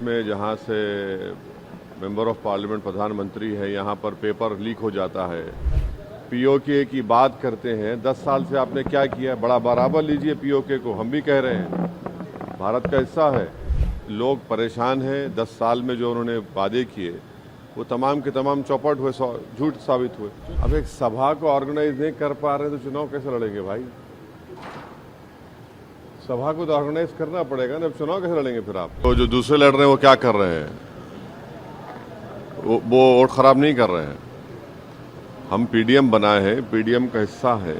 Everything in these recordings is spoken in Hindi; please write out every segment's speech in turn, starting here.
में जहां से मेंबर ऑफ पार्लियामेंट प्रधानमंत्री है, यहां पर पेपर लीक हो जाता है। पीओके की बात करते हैं। 10 साल से आपने क्या किया है? बड़ा बराबर लीजिए पीओके को। हम भी कह रहे हैं भारत का हिस्सा है। लोग परेशान हैं। 10 साल में जो उन्होंने वादे किए वो तमाम के तमाम चौपट हुए, झूठ साबित हुए। अब एक सभा को ऑर्गेनाइज नहीं कर पा रहे तो चुनाव कैसे लड़ेंगे भाई? सभा को तो ऑर्गेनाइज करना पड़ेगा ना। अब चुनाव कैसे लड़ेंगे फिर आप? तो जो दूसरे लड़ रहे हैं वो क्या कर रहे हैं? वो वोट खराब नहीं कर रहे हैं। हम पीडीएम बनाए हैं, पीडीएम का हिस्सा है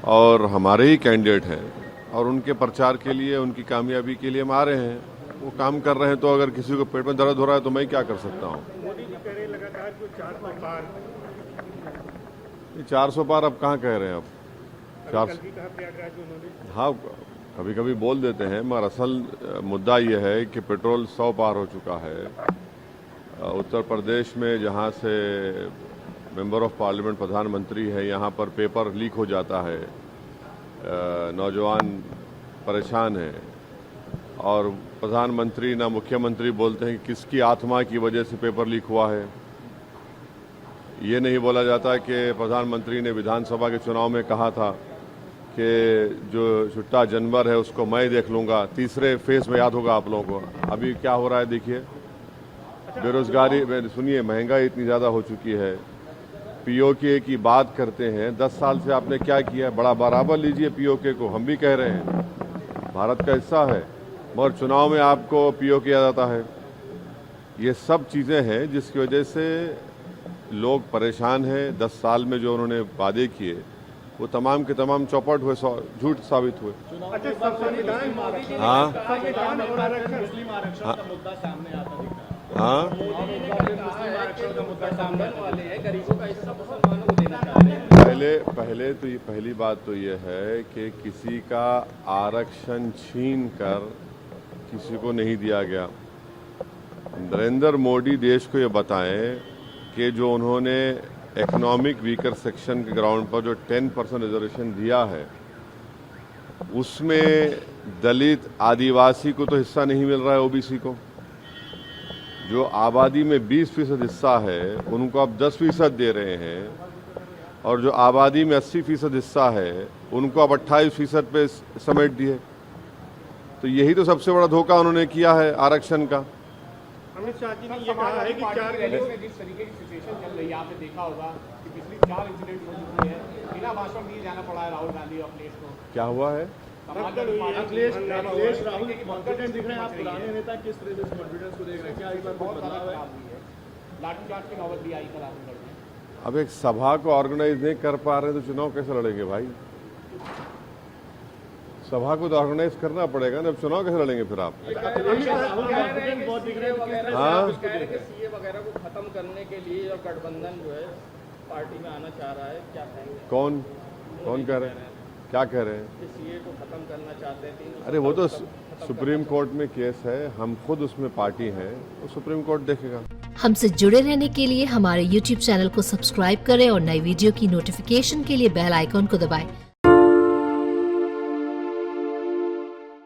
और हमारे ही कैंडिडेट हैं और उनके प्रचार के लिए, उनकी कामयाबी के लिए हम आ रहे हैं। वो काम कर रहे हैं तो अगर किसी को पेट में दर्द हो रहा है तो मैं क्या कर सकता हूँ? मोदी जी कह रहे हैं लगातार 400 पार। 400 पार अब कहाँ कह रहे हैं? अब 400 प्रयागराज में उन्होंने। हाँ, कभी कभी बोल देते हैं, मगर असल मुद्दा ये है कि पेट्रोल 100 पार हो चुका है। उत्तर प्रदेश में जहाँ से मेंबर ऑफ पार्लियामेंट प्रधानमंत्री है, यहाँ पर पेपर लीक हो जाता है। नौजवान परेशान हैं और प्रधानमंत्री ना मुख्यमंत्री बोलते हैं कि किसकी आत्मा की वजह से पेपर लीक हुआ है। ये नहीं बोला जाता कि प्रधानमंत्री ने विधानसभा के चुनाव में कहा था कि जो छुट्टा जानवर है उसको मैं देख लूँगा। तीसरे फेज में याद होगा आप लोगों को। अभी क्या हो रहा है देखिए, बेरोजगारी, सुनिए, महंगाई इतनी ज़्यादा हो चुकी है। पीओके की बात करते हैं। 10 साल से आपने क्या किया है? बड़ा बराबर लीजिए पीओके को। हम भी कह रहे हैं भारत का हिस्सा है, मगर चुनाव में आपको पीओके याद आता है। ये सब चीज़ें हैं जिसकी वजह से लोग परेशान हैं। 10 साल में जो उन्होंने वादे किए वो तमाम के तमाम चौपट हुए, झूठ साबित हुए। अच्छा, संविधान हाँ मुस्लिम आरक्षण का मुद्दा सामने आता दिखता है। हाँ, मुस्लिम आरक्षण का मुद्दा सामने वाले हैं, गरीबों का हिस्सा मुसलमानों को देना चाहते हैं। पहले तो ये पहली बात तो ये है कि किसी का आरक्षण छीन कर किसी को नहीं दिया गया। नरेंद्र मोदी देश को ये बताएं कि जो उन्होंने इकोनॉमिक वीकर सेक्शन के ग्राउंड पर जो 10% रिजर्वेशन दिया है उसमें दलित, आदिवासी को तो हिस्सा नहीं मिल रहा है। ओबीसी को जो आबादी में 20% हिस्सा है उनको आप 10% दे रहे हैं और जो आबादी में 80% हिस्सा है उनको आप 28% पे समेट दिए। तो यही तो सबसे बड़ा धोखा उन्होंने किया है आरक्षण का। अमित शाह जी ने ये कहा है कि 4 रैली में जिस तरीके की सिचुएशन चल रही है, आपने देखा होगा कि पिछली 4 इंसिडेंट हो चुकी है, बिना भाषण दिए जाना पड़ा है राहुल गांधी और अखिलेश को। क्या हुआ है? अखिलेश राहुल कॉन्फिडेंट दिख रहे हैं। आप पुराने नेता किस तरह से इस कॉन्फिडेंस को देख रहे हैं? क्या इस बार बहुत बदलाव है? लाठीचार्ज की नौबत भी आई कल आजमगढ़ में। अब एक सभा को ऑर्गेनाइज नहीं कर पा रहे तो चुनाव कैसे लड़ेंगे भाई? सभा को तो ऑर्गेनाइज करना पड़ेगा ना। अब चुनाव कैसे लड़ेंगे फिर आप? हाँ, सीए वगैरह को खत्म करने के लिए और गठबंधन जो है पार्टी में आना चाह रहा है, क्या कहेंगे? कौन कह रहे हैं? क्या कह रहे हैं? कि सीए को खत्म करना चाहते हैं। अरे वो तो सुप्रीम कोर्ट में केस है, हम खुद उसमें पार्टी हैं, तो सुप्रीम कोर्ट देखेगा। हमसे जुड़े रहने के लिए हमारे YouTube चैनल को सब्सक्राइब करें और नई वीडियो की नोटिफिकेशन के लिए बेल आइकॉन को दबाएं।